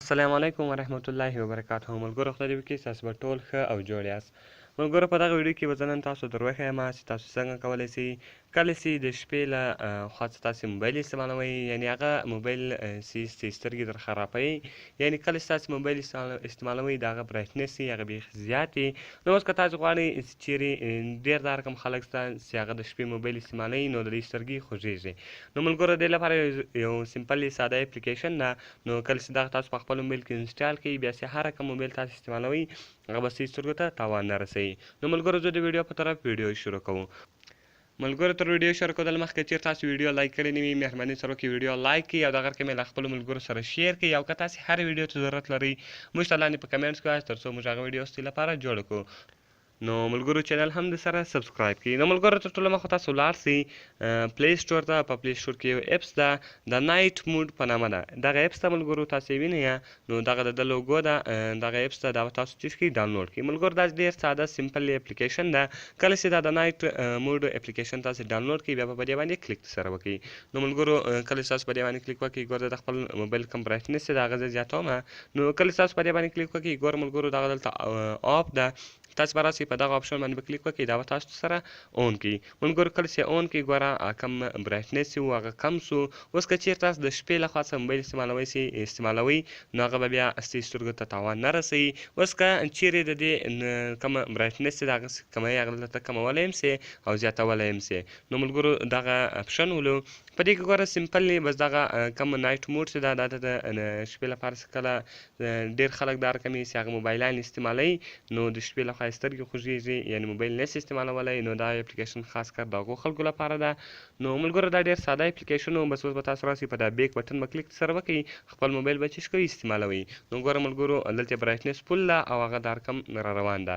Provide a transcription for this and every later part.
السلام علیکم ورحمت الله وبرکاته. ملګرو خدای دې وکړي تاسو به ټول ښه او جوړ یاست. ملګرو په دغه ویډیو کې به زه نن تاسو در وښیم چې تاسو څنګه کولی شئ کله چې د شپې له خوا څه تاسې موبایل استعمالوئ، یعنې هغه موبایل چې سترګې در خرابوي، یعنې کله چې تاسې موبایل استعمالوئ د هغه برایټنس یې هغه بیخي زیات وي. نو اوس که تاسو غواړئ چې چیرې ډېر دا رقم خلک شته چې هغه د شپې موبایل استعمالوي، نو د دوی سترګې خوږېږي. نو ملګرو دې لپاره یو سمپل ساده اپلیکیشن ده. نو کله چې دغه تاسو په خپل موبایل کې انسټال کړئ، بیا چې هر رقم موبایل تاسو استعمالوئ هغه به ستاسو سترګو ته تاوان نه رسوي. نو ملګرو زه د ویډیو په طرف ویډیو شروع کوم. ملګرو تر ویډیو شروع کېدل مخکې چېرې تاسو ویډیو لایک کړې نه وي، مهرباني سره وکړئ ویډیو لایک کړئ او د غږ کې مې له خپلو ملګرو سره شیر کړئ. او که تاسې هر ویډیو ته ضرورت لرئ موږ ته لاندې په کمنټس کې وایاست تر څو موږ هغه ویډیو ستاسو لپاره جوړ کړو. نو ملګرو چینل هم د سره سبسکرایب کړئ. نو ملګرو تر ټولو مخکې تاسو ولاړ شئ پلی سټور ته. په پلی سټور کې یو اپس ده د نایټ موډ په نامه ده. دغه اپس ته ملګرو تاسې وینئ، نو دغه د ده لوګو ده. دغه اپس ته دا به تاسو چیز کړئ ډاونلوډ کړئ. ملګرو دا ډېر ساده سمپل اپلیکیشن ده. کله چې دا د نایټ موډ اپلیکیشن تاسې ډاونلوډ کړئ بیا به په دې باندې کلیک سره وکړئ. نو ملګرو کله چې تاسو په دې باندې کلیک وکړئ ګوره د خپل موبایل کوم برایټنس دی هغه زه زیاتوم. نو کله چې تاسو په دې باندې کلیک وکړئ ګوره ملګرو دغه دلته آف ده، تاسو به راسئ په دغه آپشن باندې به کلیک وکړئ، دا به تاسو سره اون کړي. ملګرو کله چې اون کړئ ګوره کم برایټنس و هغه کم سو. اوس که چېرې تاسو د شپې لخوا څه موبایل استعمالوئ نو هغه به بیا ستاسو سترګو ته تاوان نه رسوي. اوس که چیرې د دې کومه برایټنس چې د هغه کموئ هغه دلته کمولی هم سئ او زیاتولی هم سئ. نو ملګرو دغه اپشن ولو په دې کې ګوره سمپل بس دغه کوم نایټ موډ چې دا د شپې لپاره چې کله ډېر خلک دا رقم چې هغه موبایلان استعمالوي نو د شپې لخوا یې سترګې خوږېږي، یعنې موبایل نشي استعمالولی، نو دا اپلیکیشن خاص کر د هغو خلکو لپاره ده. نو ملګرو دا ډېر ساده اپلیکیشن و. بس اوس به تاسو راسئ په دا بیک بټن به کلیک سره وکړئ، خپل موبایل به چیز کوئ استعمالوئ. نو ګوره ملګرو دلته برایټنس فل ده او هغه دا رقم را روان ده،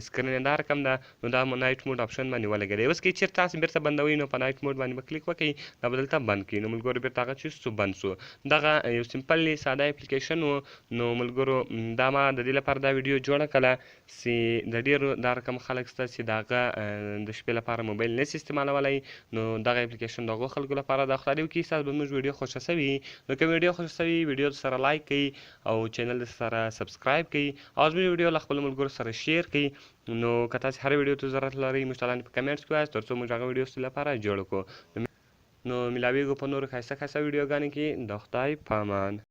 سکرین یې دا رقم ده. نو دا نایټ موډ آپشن باندې ولګېدی. اوس که چېرې تاسو بېرته بندوئ نو په نایټ موډ باندې به کلیک وکړئ، دا به دلته بند کړي. نو ملګرو بېرته هغه چیز سو بند سو. دغه یو سمپل ساده اپلیکیشن و. نو ملګرو دا ما د دې لپاره دا ویډیو جوړه کړله چې د ډېرو دا رقم خلک شته چې د هغه د شپې لپاره موبایل نشي استعمالولی، نو دغه اپلیکیشن د هغو خلکو لپاره ده. خدای دې وکړي ستاسو به زموږ ویډیو خوښه شوي وي. نو که ویډیو خوښه شوي ویډیو سره لایک کړئ او چینل سره سبسکرایب کړئ او زموږ ویډیو له خپلو ملګرو سره شیر کړئ. نو که تاسې هر ویډیو ته ضرورت لرئ موږ ته لاندې په کمنټس کې وایاست تر څو موږ هغه ویډیو ستاسو لپاره جوړ کړو. نو ملاویږو په نورو ښایسته ښایسته ویډیوګانو کې. د خدای په امان.